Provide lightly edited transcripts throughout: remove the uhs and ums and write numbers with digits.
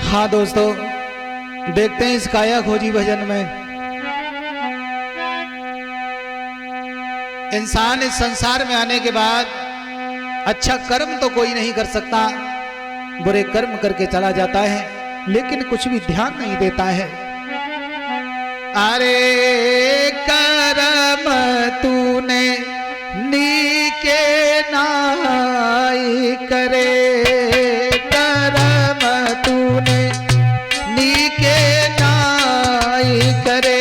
हाँ दोस्तों, देखते हैं इस काया खोजी भजन में इंसान इस संसार में आने के बाद अच्छा कर्म तो कोई नहीं कर सकता, बुरे कर्म करके चला जाता है, लेकिन कुछ भी ध्यान नहीं देता है। अरे कर्म तूने नीके नाई करे, कर्म तूने नीके नाई करे।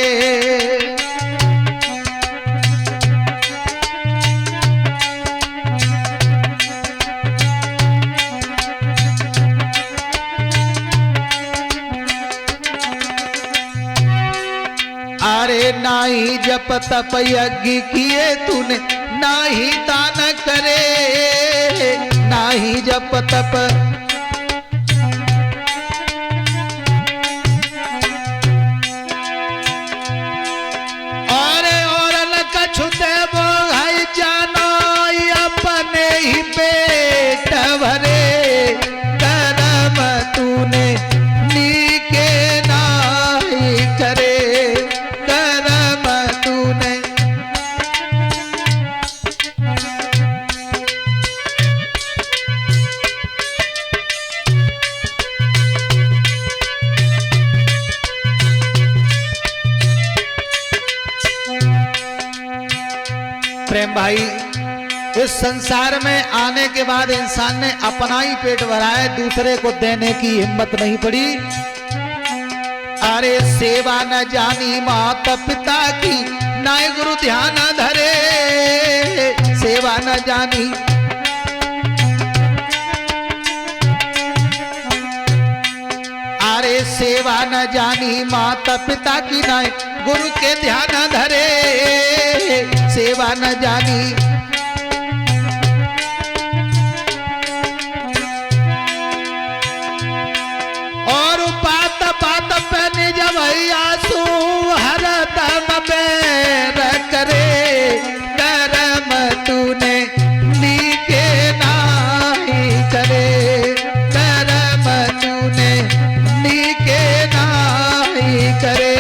अरे नाही जप तप यज्ञ किए तूने, नाही दान करे, नाही जप तप। और कछुते बोघाई जानो अपने ही पेट भरे, कर्म तूने नीके नाही करे, प्रेम भाई। इस संसार में आने के बाद इंसान ने अपना ही पेट भरा है, दूसरे को देने की हिम्मत नहीं पड़ी। अरे सेवा न जानी माता पिता की, नाय गुरु ध्यान धरे, सेवा न जानी। अरे सेवा न जानी माता पिता की, नाय गुरु के ध्यान धरे, सेवा न जानी। और बात बात पे निज भैया सू हर दम बैर करे, कर्म तूने नीके नाही करे, कर्म तूने नीके नाही करे।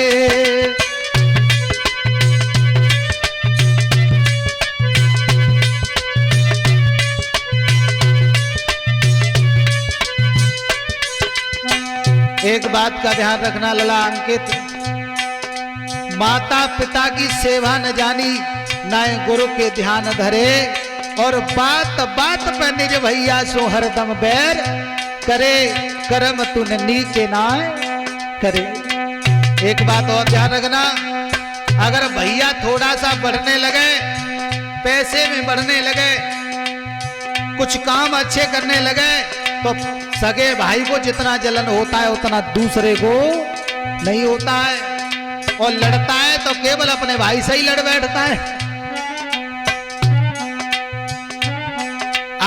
एक बात का ध्यान रखना लला अंकित, माता पिता की सेवा न जानी, न गुरु के ध्यान धरे, और बात बात पर निज भैया सो हरदम बैर करे, कर्म तूने नीके नाय करे। एक बात और ध्यान रखना, अगर भैया थोड़ा सा बढ़ने लगे, पैसे में बढ़ने लगे, कुछ काम अच्छे करने लगे, तो सगे भाई को जितना जलन होता है उतना दूसरे को नहीं होता है, और लड़ता है तो केवल अपने भाई से ही लड़ बैठता है।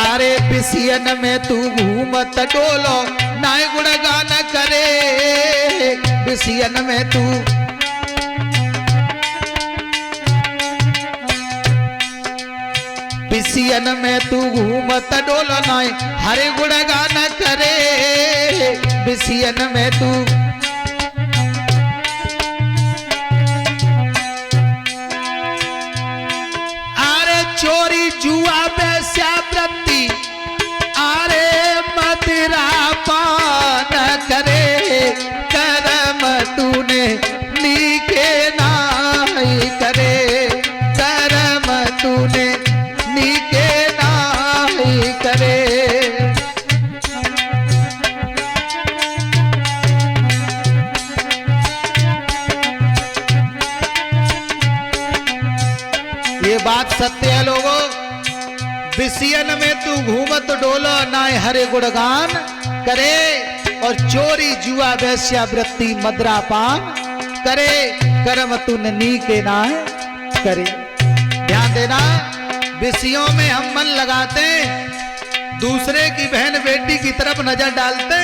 अरे बिसियन में तू घूमत डोलो, नाय गुणगान करे, बिसियन में तू। बिसियन में तू घूमत डोलो, नाय हरे गुणगान करे, बिसियन में तू। अरे चोरी जुआ बेस्या वृत्ति, अरे मदिरा पान करे, कर्म तूने नीके नाही करे, कर्म तूने नीके नाही करे। ये बात सत्य है लोगों, बिसियन में तू घूमत डोलो, नाय हरे गुणगान करे, और चोरी जुआ वैश्या वृत्ति मदरा पान करे, कर्म तूने नीके नाय करे। ध्यान देना, विषयों में हम मन लगाते, दूसरे की बहन बेटी की तरफ नजर डालते,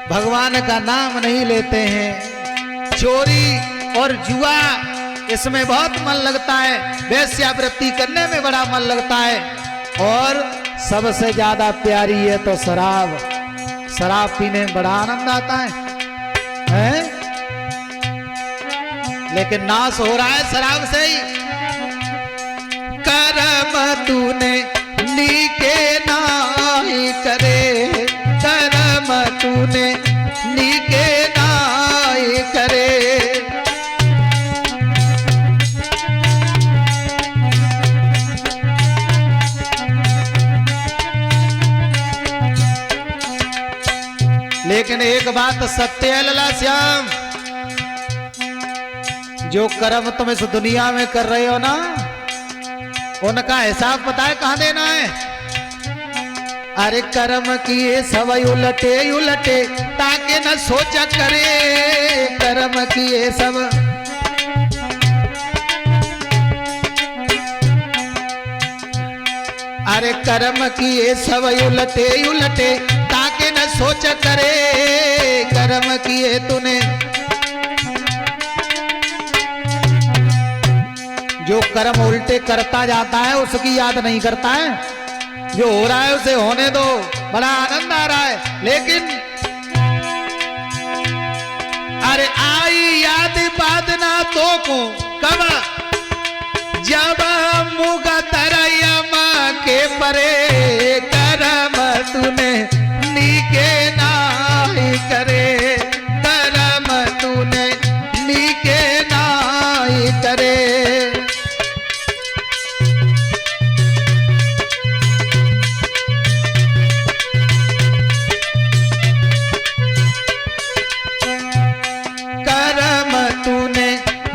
भगवान का नाम नहीं लेते हैं। चोरी और जुआ इसमें बहुत मन लगता है, वेश्यावृत्ति करने में बड़ा मन लगता है, और सबसे ज्यादा प्यारी है तो शराब। शराब पीने में बड़ा आनंद आता है? लेकिन नाश हो रहा है शराब से ही। कर्म तूने नीके नाई करे, कर्म तूने नीके नाई करे। लेकिन एक बात सत्य है लला श्याम, जो कर्म तुम इस दुनिया में कर रहे हो ना, उनका हिसाब पता है कहां देना है? अरे कर्म किए सब उलटे उलटे ताकि न सोचा करे, कर्म किए सब। अरे कर्म किए सब उलटे उलटे ताकि न सोच करे, कर्म किए तूने। जो कर्म उल्टे करता जाता है उसकी याद नहीं करता है, जो हो रहा है उसे होने दो, बड़ा आनंद आ रहा है। लेकिन अरे आई याद बादना तो को कब, जब मुगा तरयमा के परे, कर्म तूने नीके नाई करे, कर्म तूने नीके नाई करे। कर्म तूने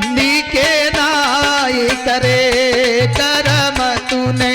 नीके नाई करे, कर्म तूने